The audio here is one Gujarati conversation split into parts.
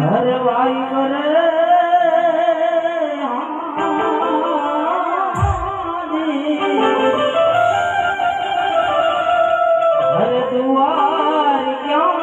હરવાઈ કરે હર દુઆર ક્યાં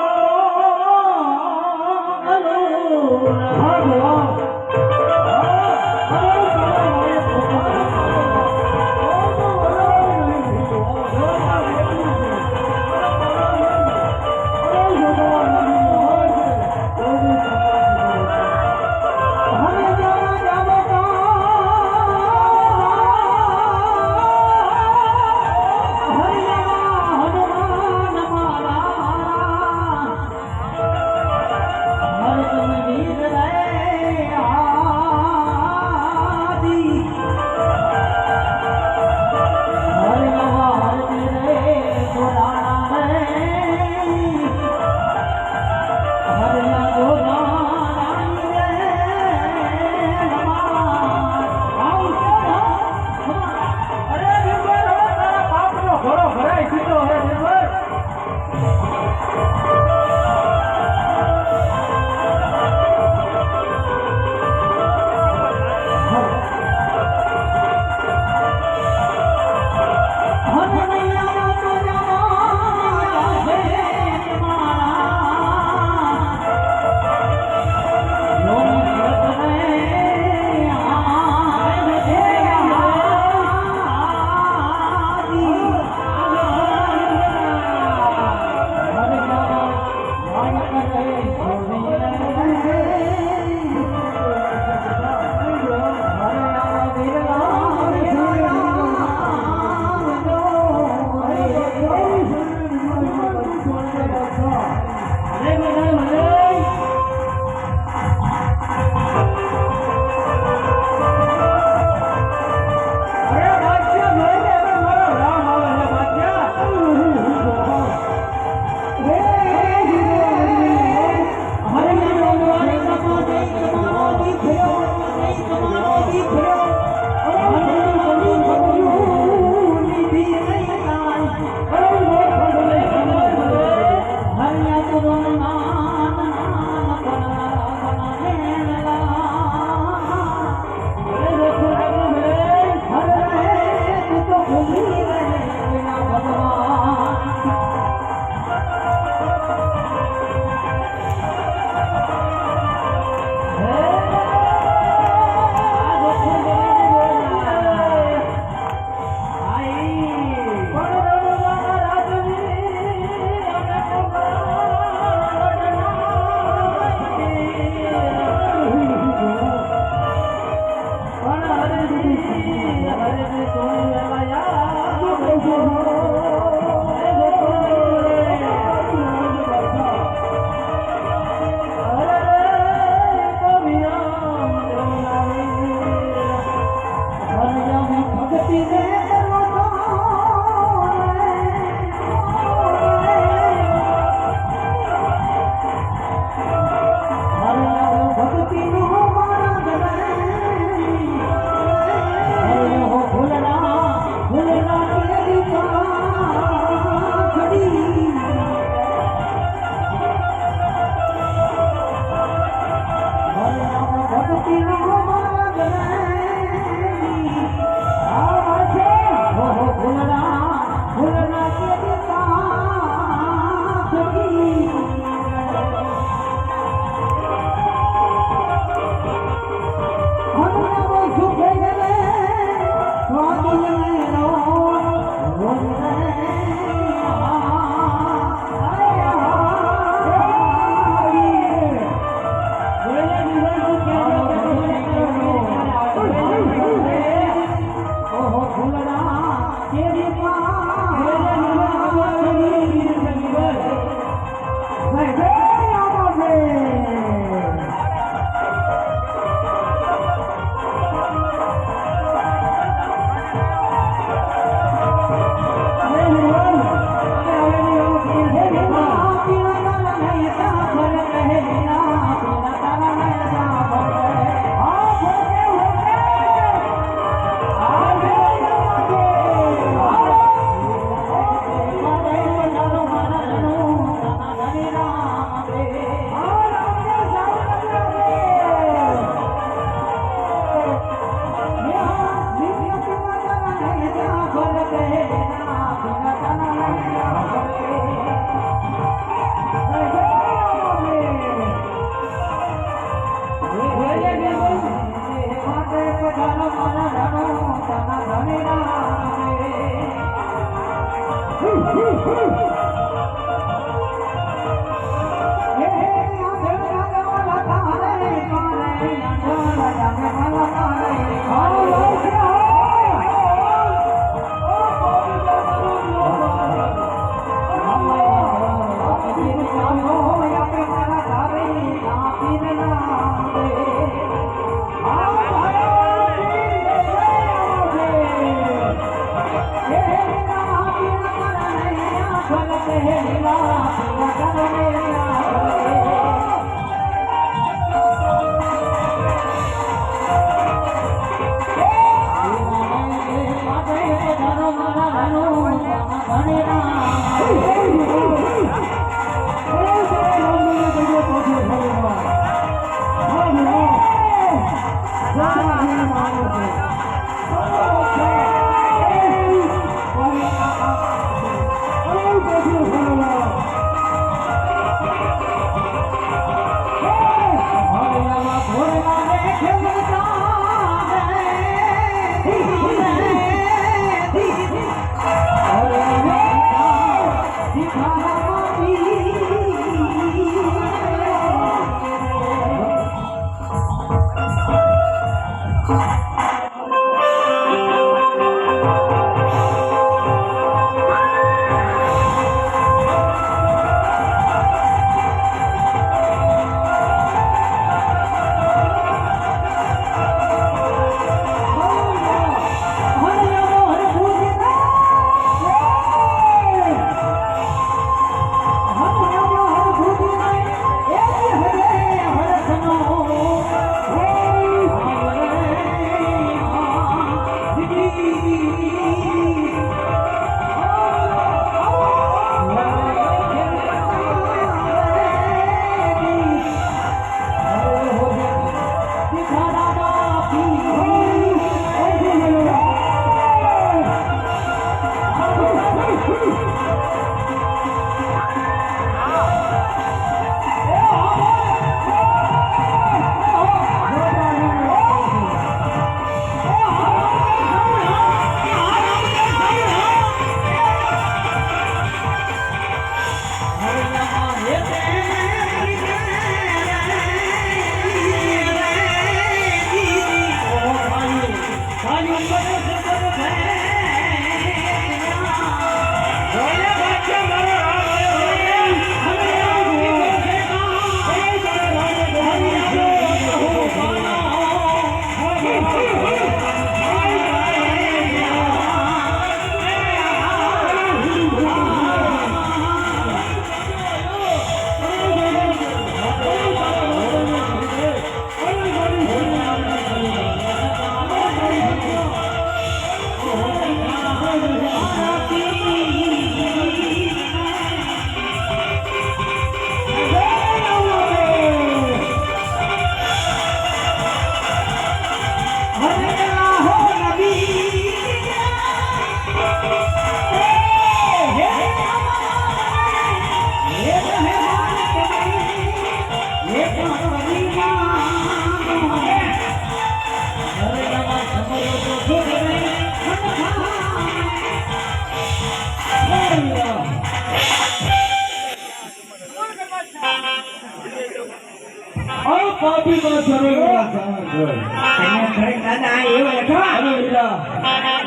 પાપી માં સરોવર સાગર કન્યા ખરે દાદા આ એવો લખો અરે વીરા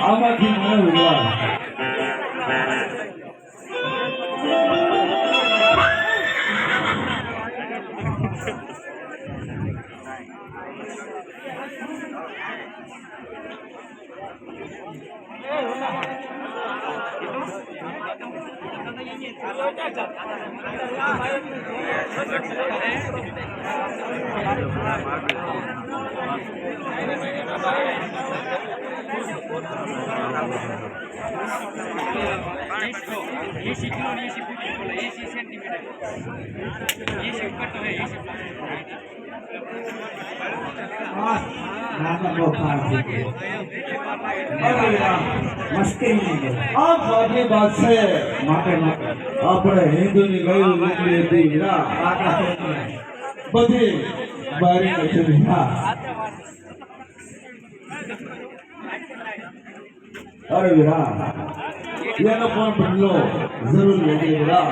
આમાંથી મને વિવાહ નાના બોખા મસ્તી નહીં આ બાકી વાત છે માટે આપણે હિન્દુની ગયું નીકળી હતી વીરા બધી બારી નથી વીરા અરે વીરા એનો પણ બદલો જરૂર લેજે વીરા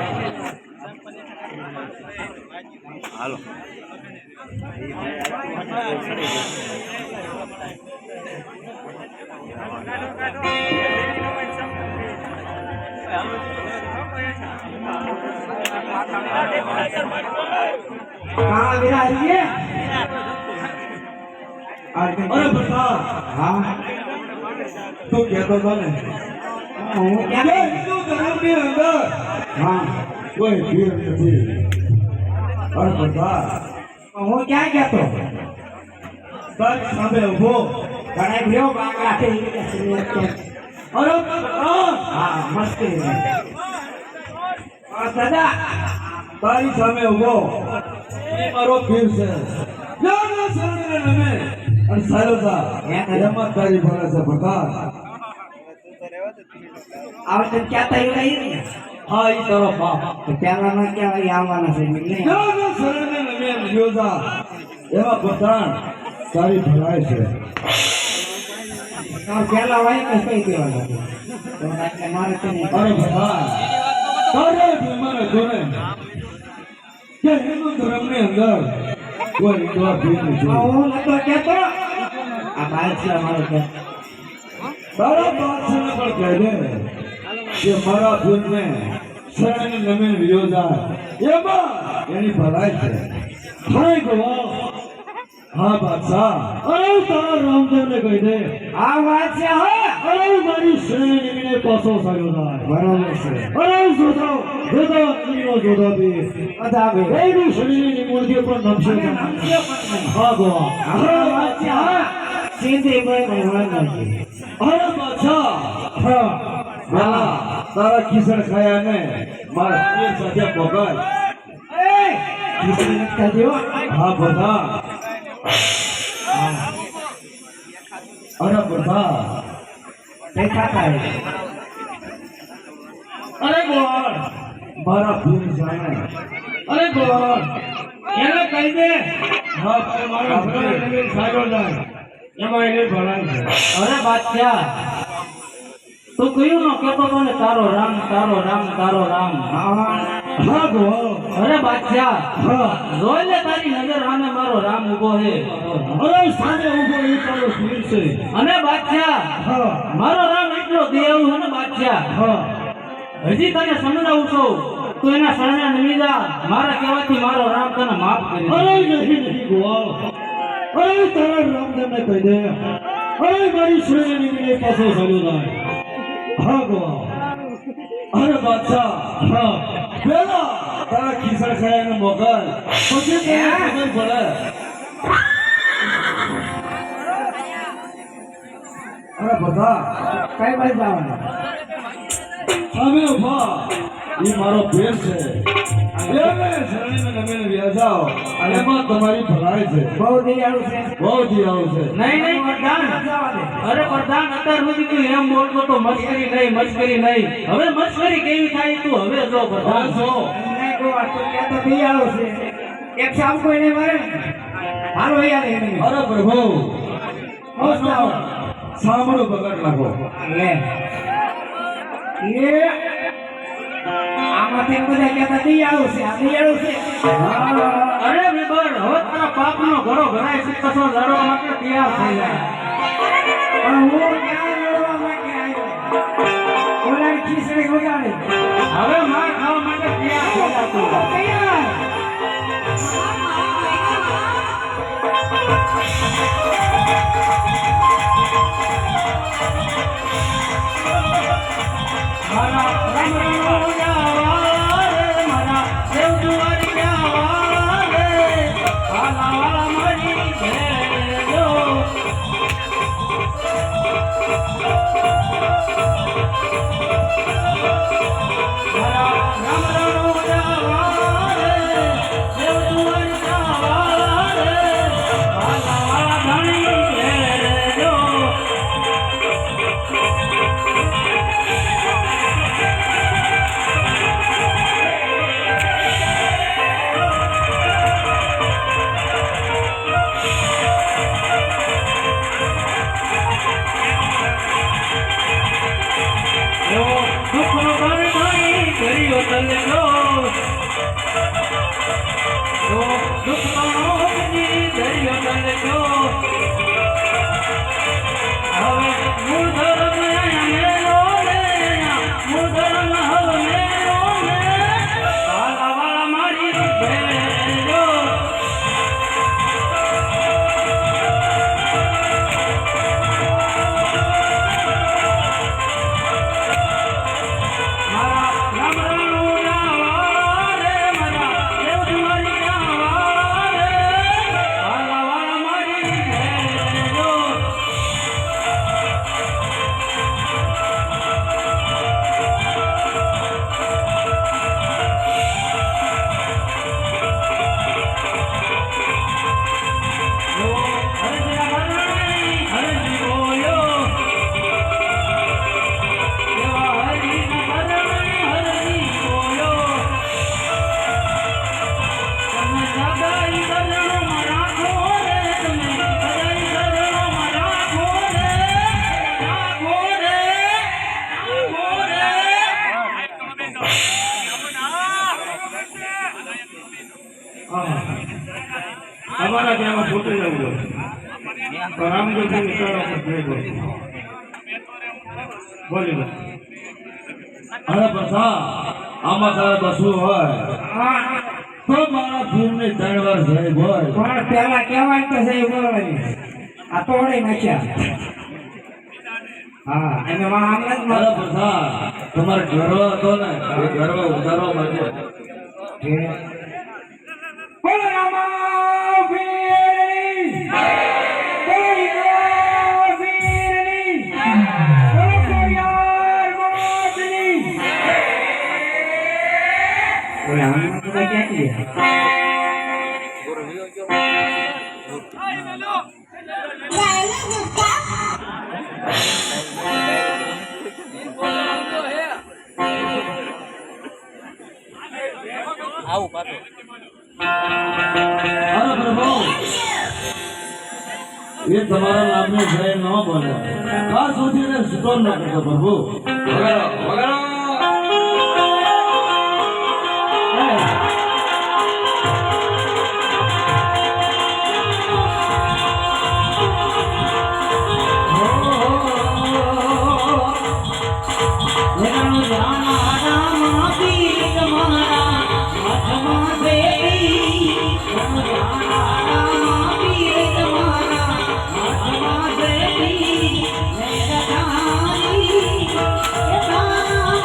હાલો कहाँ विराजिए અરે બતા हाँ તું કહેતો હતો ને હું क्या કે હિન્દુ ધર્મની અંદર हाँ કોઈ ભીડ નથી અરે બતા હું क्या कहतो તારી સામે ઉભો गणे भ्यो बांगला के અરે બતા हाँ मस्ती दादा તારી સામે ઉભો એ મારો પીર છે યાર શરણે નમે અને સાયલતા એમાં તારી ભલે છે બતા आवडते क्या तय नहीं હા ઈ તારો બાપ तो प्याला में क्या वही आवाना से मिलने યાર શરણે નમે યોજા એમાં બતાણ તારી ભલાઈ છે और प्याला वही कैसे ही देवाना तो मारे तो नहीं અરે ભગવાન તારે મને જોને કે હિન્દુ ધર્મની અંદર કોઈ વિધવા ભીડ નથી હું નતો કહેતો આ બાર છે અમારો કે તારા બાદશાહને પણ કહે દે કે મારા ભીડને શરણે નમે યોજા એમાં એની ભલાઈ છે હાય ગવા હા બાદશાહ અરે તારા રામદેવને કહી દે આ વાત છે હો અરે મારી શરણે નમીને પાછો સાગ્યો થાય બરોબર છે અરે જોતો જોતો નીનો જોતો બી બધા બે એની શરીરની મૂર્તિ પણ નમશે હા ગવા આ વાત છે હા સીધી કોઈ ભગવાન નથી અરે બાદશાહ હા વાલા તારા કિસણ ખાયા ને મારા પીર સાથે પકડ એ કિસી નકતા દેવો હા બધા અરે બધા દેખાતા હે અરે ગોળ મારા પીર જાણે અરે ગોળ એને કહી દે હા ભાઈ મારા ભગવાન સાગર જાય એમાં એને ભલાઈ છે અરે બાદશાહ તું કયું નો કેતો તો ને તારો રામ તારો રામ તારો રામ હા ગોળ અરે બાદશાહ હા જોઈ લે તારી નજર સામે મારો રામ ઉભો છે અરે સામે ઉભો એ તારો પીર છે અને બાદશાહ હા મારો રામ એટલો દેવ છે ને બાદશાહ હા હજી તને સમજાવું છું તું એના શરણે નમી જા મારા કહેવાથી મારો રામ તને માફ કરી દે. અરે નહીં ગોળ અરે તારા રામદેવને કહી દે અરે મારી શ્રેણી નીકળે પાછો ચાલ્યો જાય હા ગોળ અરે બાદશાહ હા પેલા તારા ખિસણ ખાયાને મોકલ પછી તને ખબર પડે અરે બધા કઈ બાજુ જવાનું સામે ઉભા એ મારો પેર છે એને શરણીને નમીને વ્યાજાઓ અને એમાં તમારી ભલાઈ છે બહુ દયાળુ છે બહુ જીવાળું છે નહીં નહીં પ્રધાન અરે પ્રધાન અત્યાર સુધી તું એમ બોલતો તો મસ્કરી નહીં હવે મસ્કરી કેવી થાય તું હવે જો પ્રધાન જો એક સામ કોઈને મારે હાલો યાર અરે પ્રભુ સાંભળો બગાડ નાખો લે એ આમાંથી બધા કહેતા દયાળુ છે આ દયાળુ છે અરે વિબર હવે તારા પાપનો ઘરો ઘરાય કસો લડવા માટે તૈયાર થઈ જાય. પણ હું ક્યાં લડવા માટે આવ્યો? ઓલાની ખીચડી વગાડે. હવે માર ખાવા માટે તૈયાર થઈ જા તું. તૈયાર. મારા રામ રણોયા રે, મારા દેવ દુવારિયા રે, વાલા વાલા મારી ભેજો. મારા રામ રણોયા રે, દેવ દુવારિયા રે, વાલા વાલા મારી ભેજો. દુઃખનો બરનાઈ કર્યો તલનો, દુઃખનો બની કર્યો તલનો. હવે મૂળ ધર્મ મેલો રે, મૂળ ધર્મ હવે મેલો રે, વાલા વાલા મારી ભેજો. મારા રામ રણોયા રે, મારા દેવ દુવારિયા રે, વાલા વાલા મારી ભેજો. હરજી હરણી હરજી બોલ્યો, એવા હરીના હરણી હરજી બોલ્યો. તમે સદાઈ શરણોમાં રાખો રે, તમે સદાઈ શરણોમાં રાખો રે, રાખો રે, રાખો રે. અમારા ત્યાં છૂટી જવું જોઈએ. પણ રામદેવજીની શરણોમાં જ નહીં બોલવું. બોલી લો. અરે પ્રસાદ આમાં તારે બસવું હોય હા. તો મારા ફૂલની 3 વાર જય બોલ. પણ પેલા કહેવાય તો સહી બોલવાની. આ તોડી નાખ્યા. હા અને આમ જ અરે પ્રસાદ તમારે ગર્વ હતો ને એ ગર્વ ઉતારવા માટે બોલ રામા વીરની. બોલ રામા વીરની. બોલ કોરિયાર મોતની. ઓલે આમાં તો ક્યાંથી અરે પ્રભુ એ તમારા નામને જય ન બોલે આ સુધીને સુતો ન કરતો પ્રભુ. વગાડો વગાડો. Thank you.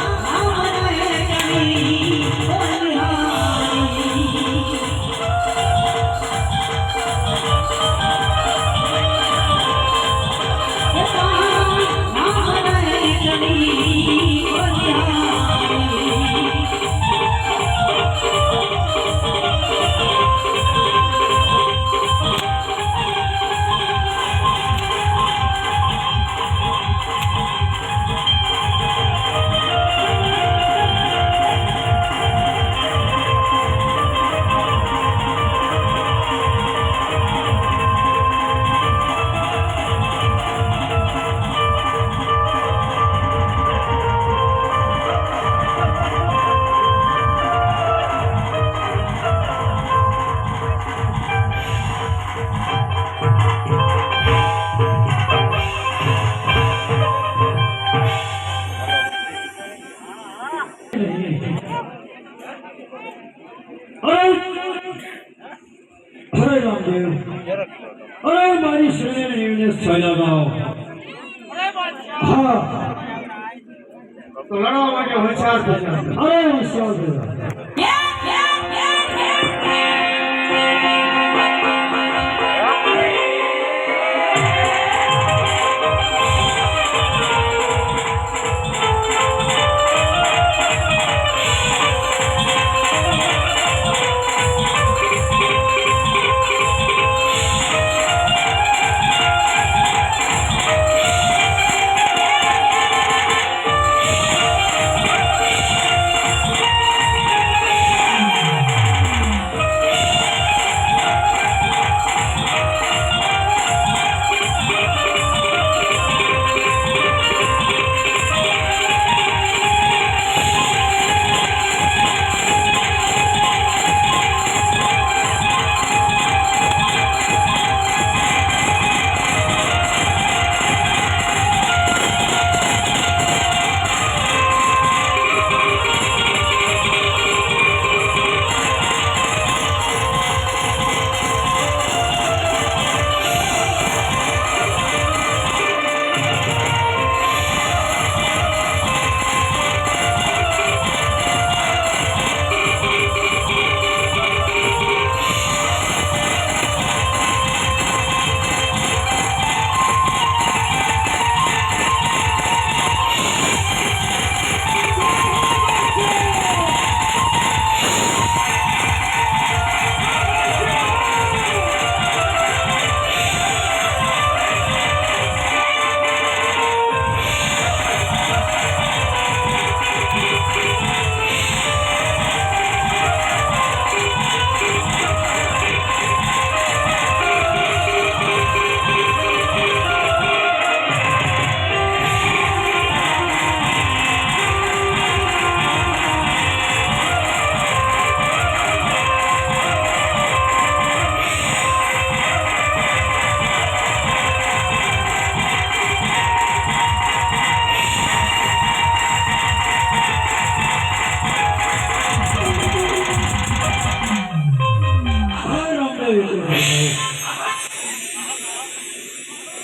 અરે રામદેવ અરે મારી શ્રેણી નીવને ચાલ્યા ગાઓ હા તો લડવા માટે હોશિયાર થજો. અરે હોશિયાર થજો.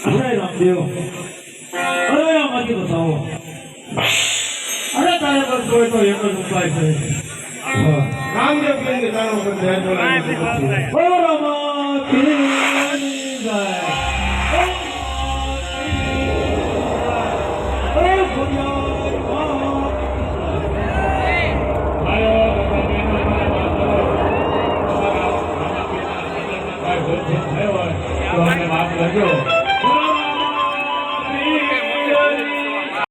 અરે રામદેવ અરે આમાંથી બતાવો અરે તારે બસ કોઈ તો એક જ ઉપાય છે હા. રામદેવ કહીને તારો પર જય બોલાય. ઓ રામા પીરની જય. ઓ